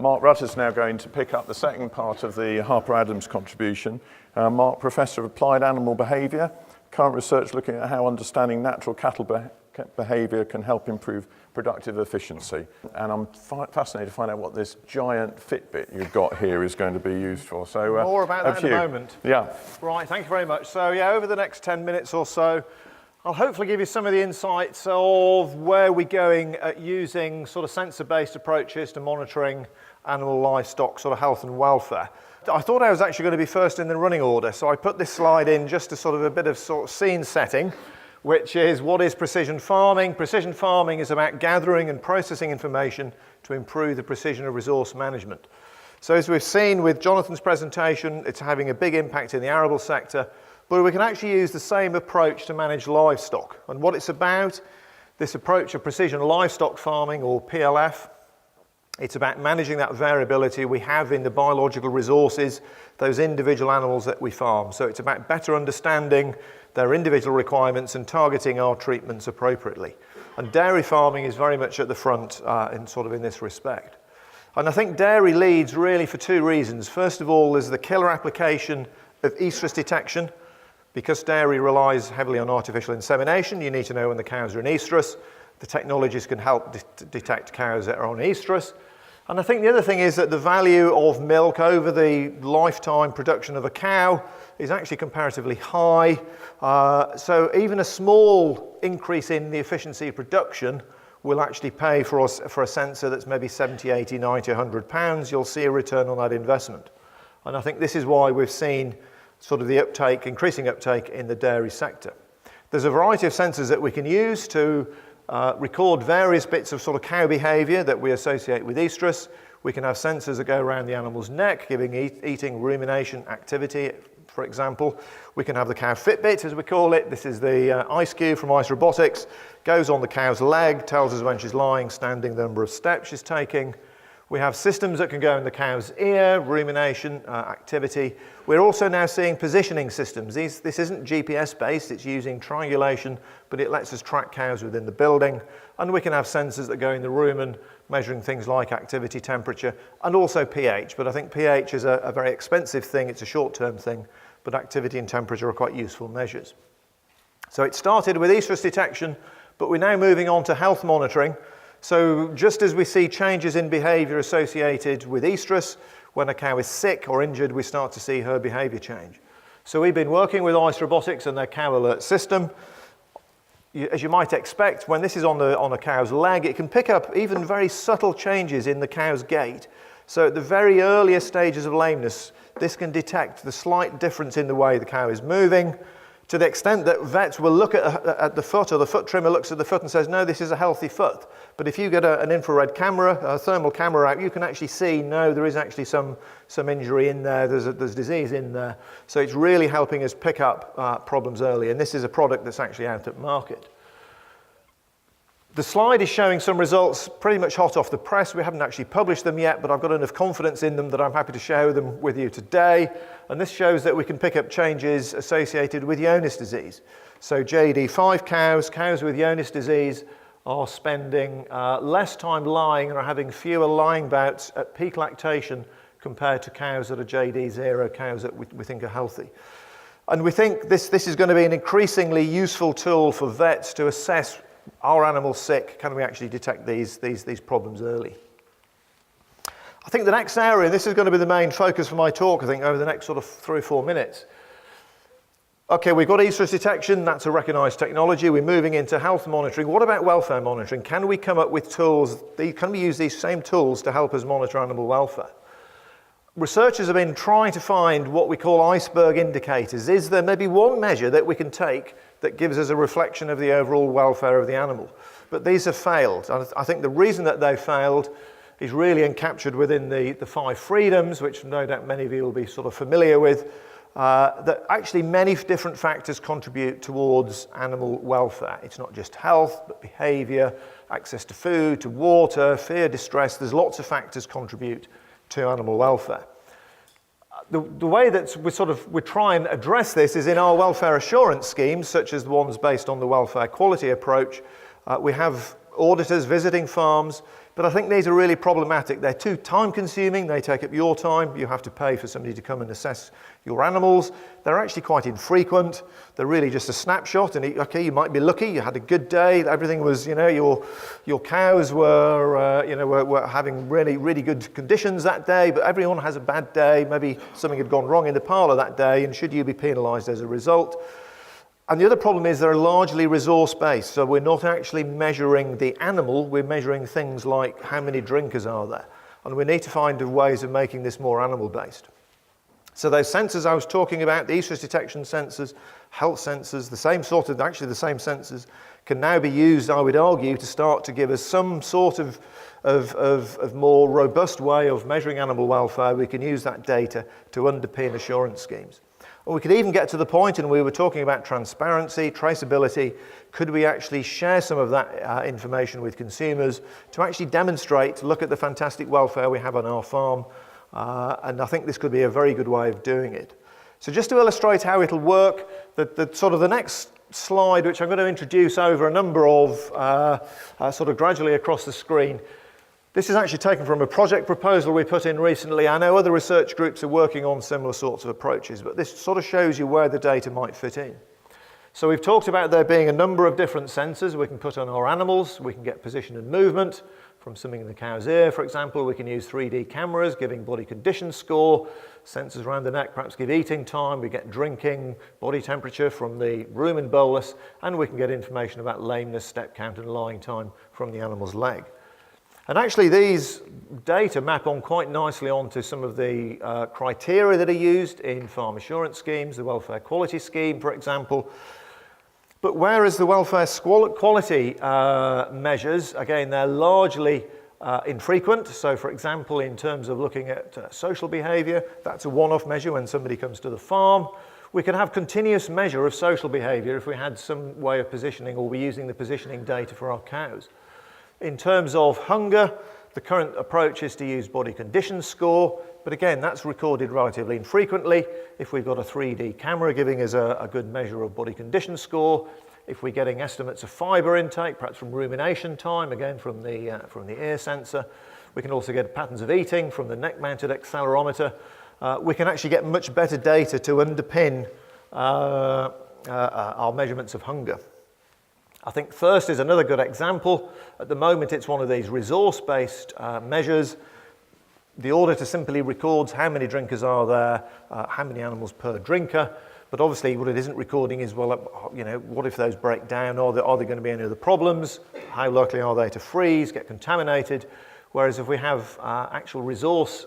Mark Rutter's now going to pick up the second part of the Harper Adams contribution. Mark, Professor of Applied Animal Behaviour, current research looking at how understanding natural cattle behaviour can help improve productive efficiency. And I'm fascinated to find out what this giant Fitbit you've got here is going to be used for. So more about that in a moment. Yeah. Right, thank you very much. So yeah, over the next 10 minutes or so, I'll hopefully give you some of the insights of where we're going at using sort of sensor-based approaches to monitoring animal livestock sort of health and welfare. I thought I was actually going to be first in the running order, so I put this slide in just as sort of a bit of sort of scene setting, which is what is precision farming. Precision farming is about gathering and processing information to improve the precision of resource management. So as we've seen with Jonathan's presentation, it's having a big impact in the arable sector, but we can actually use the same approach to manage livestock. And what it's about, this approach of precision livestock farming, or PLF, it's about managing that variability we have in the biological resources, those individual animals that we farm. So it's about better understanding their individual requirements and targeting our treatments appropriately. And dairy farming is very much at the front in this respect. And I think dairy leads really for two reasons. First of all, there's the killer application of Oestrus detection. Because dairy relies heavily on artificial insemination, you need to know when the cows are in Oestrus. The technologies can help detect cows that are on Oestrus. And I think the other thing is that the value of milk over the lifetime production of a cow is actually comparatively high. So even a small increase in the efficiency of production will actually pay for a sensor that's maybe 70, 80, 90, 100 pounds. You'll see a return on that investment. And I think this is why we've seen sort of the uptake, increasing uptake in the dairy sector. There's a variety of sensors that we can use to record various bits of sort of cow behaviour that we associate with Oestrus. We can have sensors that go around the animal's neck, giving eating, rumination, activity, for example. We can have the cow Fitbit, as we call it. This is the ice cube from Ice Robotics. Goes on the cow's leg, tells us when she's lying, standing, the number of steps she's taking. We have systems that can go in the cow's ear, rumination, activity. We're also now seeing positioning systems. This isn't GPS based, it's using triangulation, but it lets us track cows within the building. And we can have sensors that go in the rumen, measuring things like activity, temperature, and also pH. But I think pH is a very expensive thing, it's a short-term thing, but activity and temperature are quite useful measures. So it started with Oestrus detection, but we're now moving on to health monitoring. So just as we see changes in behaviour associated with Oestrus, when a cow is sick or injured, we start to see her behaviour change. So we've been working with Ice Robotics and their cow alert system. As you might expect, when this is on a cow's leg, it can pick up even very subtle changes in the cow's gait. So at the very earliest stages of lameness, this can detect the slight difference in the way the cow is moving, to the extent that vets will look at the foot, or the foot trimmer looks at the foot and says, no, this is a healthy foot. But if you get an infrared camera, a thermal camera out, you can actually see, no, there is actually some injury in there, there's disease in there. So it's really helping us pick up problems early, and this is a product that's actually out at market. The slide is showing some results pretty much hot off the press. We haven't actually published them yet, but I've got enough confidence in them that I'm happy to share them with you today. And this shows that we can pick up changes associated with Oestrus disease. So JD5 cows with Oestrus disease are spending less time lying and are having fewer lying bouts at peak lactation compared to cows that are JD0, cows that we think are healthy. And we think this is going to be an increasingly useful tool for vets to assess, are animals sick? Can we actually detect these problems early? I think the next area, and this is going to be the main focus for my talk, I think, over the next sort of 3 or 4 minutes. Okay, we've got Oestrus detection, that's a recognised technology. We're moving into health monitoring. What about welfare monitoring? Can we come up with tools, can we use these same tools to help us monitor animal welfare? Researchers have been trying to find what we call iceberg indicators. Is there maybe one measure that we can take that gives us a reflection of the overall welfare of the animal? But these have failed. And I think the reason that they've failed is really encaptured within the 5 freedoms, which no doubt many of you will be sort of familiar with, that actually many different factors contribute towards animal welfare. It's not just health, but behaviour, access to food, to water, fear, distress. There's lots of factors contribute to animal welfare. The way that we try and address this is in our welfare assurance schemes, such as the ones based on the welfare quality approach. We have auditors visiting farms. But I think these are really problematic. They're too time consuming, they take up your time, you have to pay for somebody to come and assess your animals. They're actually quite infrequent, they're really just a snapshot, and okay, you might be lucky, you had a good day, everything was, your cows were having really good conditions that day, but everyone has a bad day, maybe something had gone wrong in the parlour that day, and should you be penalised as a result? And the other problem is they're largely resource-based, so we're not actually measuring the animal, we're measuring things like how many drinkers are there. And we need to find ways of making this more animal-based. So those sensors I was talking about, the Oestrus detection sensors, health sensors, the same sensors can now be used, I would argue, to start to give us some sort of more robust way of measuring animal welfare. We can use that data to underpin assurance schemes. Or we could even get to the point, and we were talking about transparency, traceability, could we actually share some of that information with consumers to actually demonstrate, look at the fantastic welfare we have on our farm, and I think this could be a very good way of doing it. So just to illustrate how it'll work, the next slide, which I'm going to introduce over a number of, sort of gradually across the screen, this is actually taken from a project proposal we put in recently. I know other research groups are working on similar sorts of approaches, but this sort of shows you where the data might fit in. So we've talked about there being a number of different sensors we can put on our animals. We can get position and movement from something in the cow's ear, for example. We can use 3D cameras giving body condition score, sensors around the neck perhaps give eating time, we get drinking, body temperature from the rumen bolus, and we can get information about lameness, step count and lying time from the animal's leg. And actually these data map on quite nicely onto some of the criteria that are used in farm assurance schemes, the welfare quality scheme, for example. But whereas the welfare quality measures, again, they're largely infrequent. So for example, in terms of looking at social behaviour, that's a one-off measure when somebody comes to the farm. We can have continuous measure of social behaviour if we had some way of positioning, or we're using the positioning data for our cows. In terms of hunger, the current approach is to use body condition score, but again, that's recorded relatively infrequently. If we've got a 3D camera giving us a good measure of body condition score, if we're getting estimates of fibre intake, perhaps from rumination time, again from the ear sensor, we can also get patterns of eating from the neck-mounted accelerometer. We can actually get much better data to underpin our measurements of hunger. I think thirst is another good example. At the moment, it's one of these resource-based measures. The auditor simply records how many drinkers are there, how many animals per drinker. But obviously, what it isn't recording is, well, what if those break down? Are there going to be any other problems? How likely are they to freeze, get contaminated? Whereas if we have actual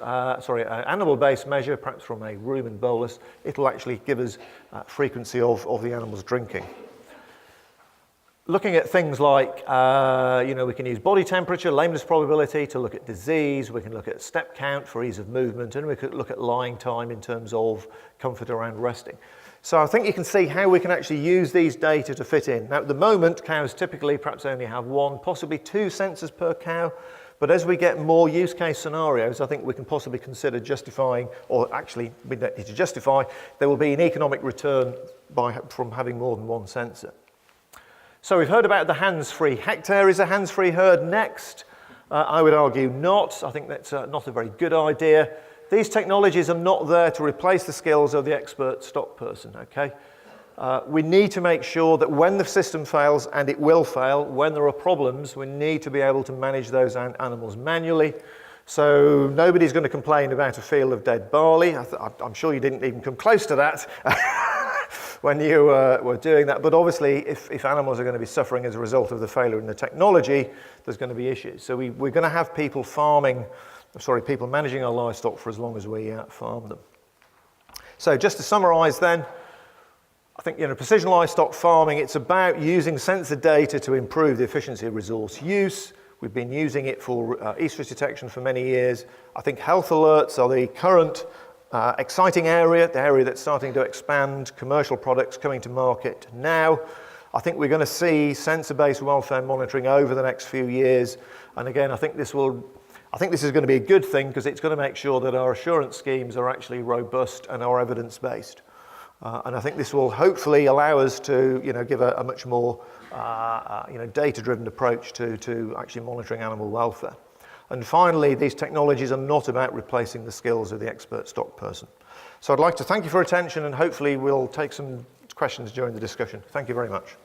animal-based measure, perhaps from a rumen bolus, it'll actually give us frequency of the animals drinking. Looking at things like, we can use body temperature, lameness probability to look at disease, we can look at step count for ease of movement, and we could look at lying time in terms of comfort around resting. So I think you can see how we can actually use these data to fit in. Now at the moment, cows typically perhaps only have one, possibly two sensors per cow, but as we get more use case scenarios, I think we can possibly consider justifying, or actually we don't need to justify, there will be an economic return from having more than one sensor. So we've heard about the hands-free hectare. Is a hands-free herd next? I would argue not. I think that's not a very good idea. These technologies are not there to replace the skills of the expert stock person, okay? We need to make sure that when the system fails, and it will fail, when there are problems, we need to be able to manage those animals manually. So nobody's going to complain about a field of dead barley. I'm sure you didn't even come close to that. When you were doing that. But obviously, if animals are going to be suffering as a result of the failure in the technology, there's going to be issues. So we're going to have people managing our livestock for as long as we farm them. So just to summarise then, I think precision livestock farming, it's about using sensor data to improve the efficiency of resource use. We've been using it for Oestrus detection for many years. I think health alerts are the current exciting area, the area that's starting to expand, commercial products coming to market now. I think we're going to see sensor-based welfare monitoring over the next few years. And again, I think this is going to be a good thing because it's going to make sure that our assurance schemes are actually robust and are evidence-based. And I think this will hopefully allow us to, give a much more, data-driven approach to actually monitoring animal welfare. And finally, these technologies are not about replacing the skills of the expert stock person. So I'd like to thank you for your attention, and hopefully we'll take some questions during the discussion. Thank you very much.